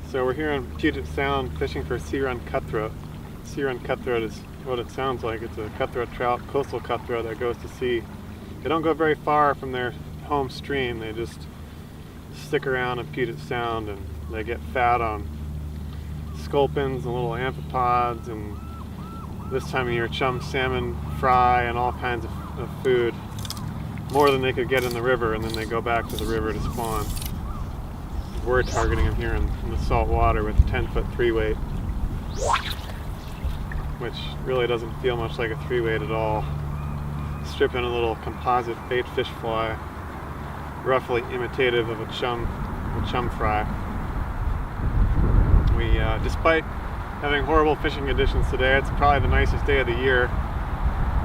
So we're here in Puget Sound fishing for sea run cutthroat. Sea run cutthroat is what it sounds like. It's a cutthroat trout, coastal cutthroat that goes to sea. They don't go very far from their home stream. They just stick around in Puget Sound and they get fat on sculpins and little amphipods and this time of year chum salmon, fry, and all kinds of food. More than they could get in the river, and then they go back to the river to spawn. We're targeting them here in the salt water with a 10-foot 3-weight, which really doesn't feel much like a 3-weight at all. Strip in a little composite bait fish fly, roughly imitative of a chum fry. We, despite having horrible fishing conditions today, it's probably the nicest day of the year.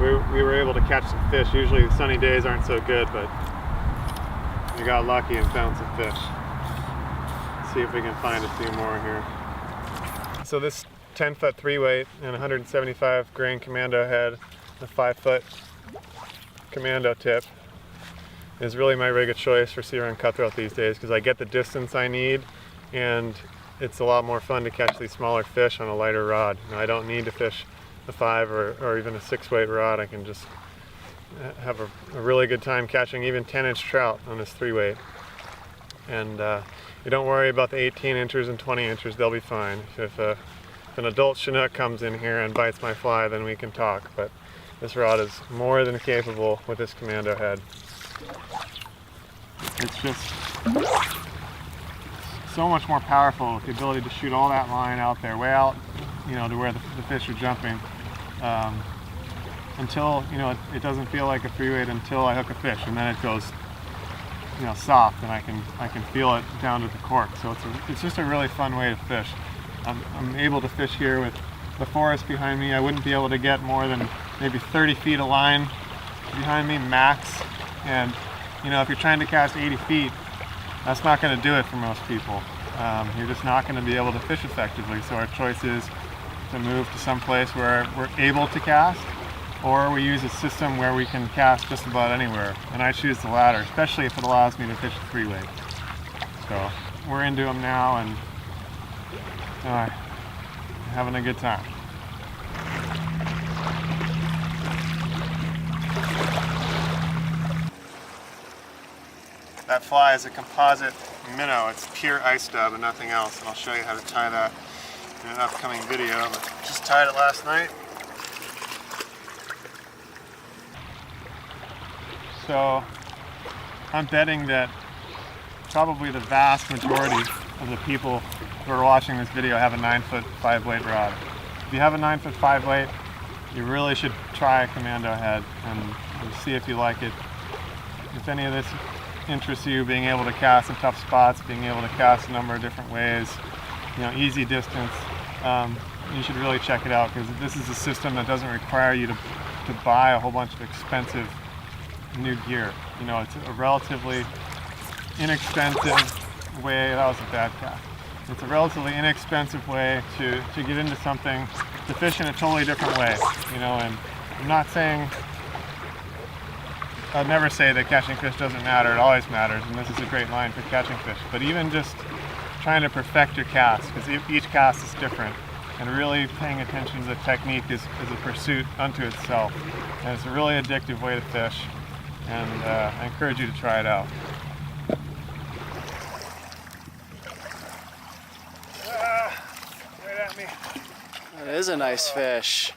We were able to catch some fish. Usually the sunny days aren't so good, but we got lucky and found some fish. Let's see if we can find a few more here. So this 10-foot 3-weight and 175 grain Commando head, the 5-foot Commando tip, is really my rig of choice for sea run cutthroat these days because I get the distance I need and it's a lot more fun to catch these smaller fish on a lighter rod. I don't need to fish a 5 or even a 6-weight rod. I can just have a really good time catching even 10-inch trout on this 3-weight. And you don't worry about the 18 inchers and 20 inchers, they'll be fine. If an adult Chinook comes in here and bites my fly, then we can talk. But this rod is more than capable with this Commando head. It's just so much more powerful with the ability to shoot all that line out there, way out, to where the fish are jumping. Until, it doesn't feel like a 3-weight until I hook a fish, and then it goes, soft, and I can feel it down to the cork. So it's just a really fun way to fish. I'm able to fish here with the forest behind me. I wouldn't be able to get more than maybe 30 feet of line behind me max. And if you're trying to cast 80 feet, that's not going to do it for most people. You're just not going to be able to fish effectively. So our choice is to move to some place where we're able to cast, or we use a system where we can cast just about anywhere. And I choose the latter, especially if it allows me to fish a 3-weight. So we're into them now and having a good time. That fly is a composite minnow. It's pure ice dub and nothing else. And I'll show you how to tie that in an upcoming video. But just tied it last night. So I'm betting that probably the vast majority of the people who are watching this video have a 9-foot 5-weight rod. If you have a 9-foot 5-weight, you really should try a Commando head and see if you like it. If any of this interests you, being able to cast in tough spots, being able to cast a number of different ways, easy distance, you should really check it out because this is a system that doesn't require you to buy a whole bunch of expensive new gear. It's a relatively inexpensive way. That was a bad cast. It's a relatively inexpensive way to get into something, to fish in a totally different way. And I'm not saying, I'd never say that catching fish doesn't matter. It always matters, and this is a great line for catching fish. But even just trying to perfect your cast, because each cast is different, and really paying attention to the technique is a pursuit unto itself. And it's a really addictive way to fish, and I encourage you to try it out. Right at me. That is a nice fish.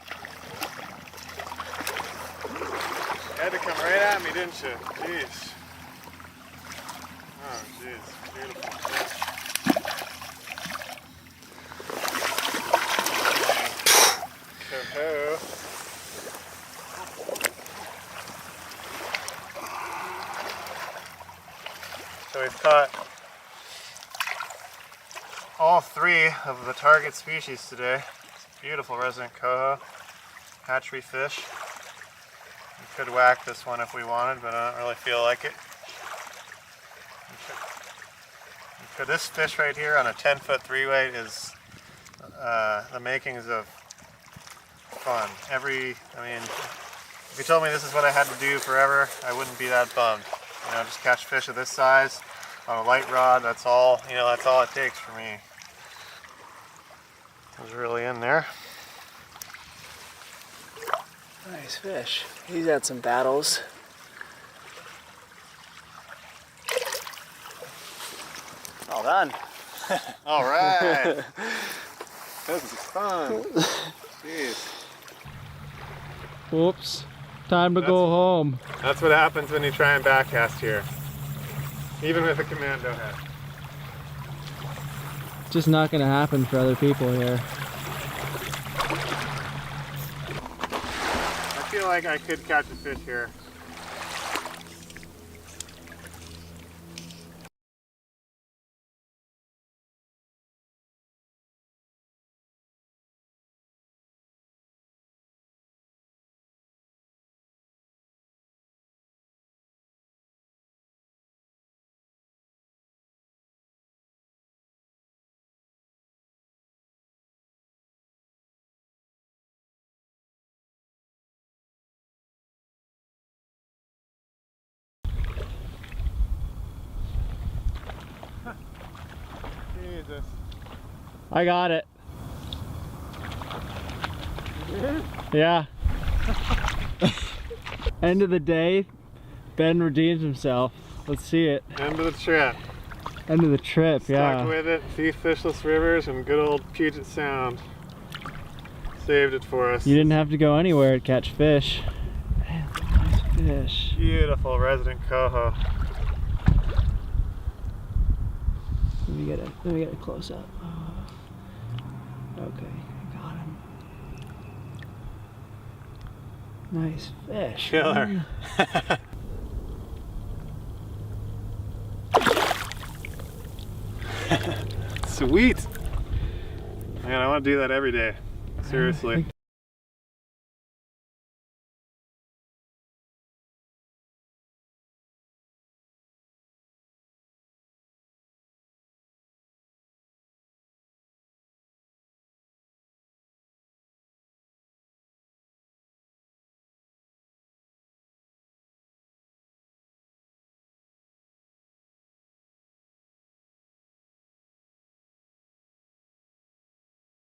Had to come right at me, didn't you? Jeez. Oh, jeez. Beautiful fish. Ho-ho. So we've caught all 3 of the target species today. It's a beautiful resident coho, hatchery fish. We could whack this one if we wanted, but I don't really feel like it. For this fish right here on a 10-foot 3-weight is the makings of fun. If you told me this is what I had to do forever, I wouldn't be that bummed. Just catch fish of this size On a light rod, that's all, you know, that's all it takes for me. It's really in there. Nice fish. He's had some battles. All done. All right. This is fun. Jeez. Whoops. Time to go home. That's what happens when you try and backcast here. Even with a Commando head. Just not gonna happen for other people here. I feel like I could catch a fish here. Jesus. I got it. Yeah. End of the day, Ben redeems himself. Let's see it. End of the trip. End of the trip, yeah. Stuck with it. See fishless rivers and good old Puget Sound. Saved it for us. You didn't have to go anywhere to catch fish. Man, nice fish. Beautiful resident coho. Let me get a close up. Okay, I got him. Nice fish. Killer. Sweet. Man, I want to do that every day. Seriously.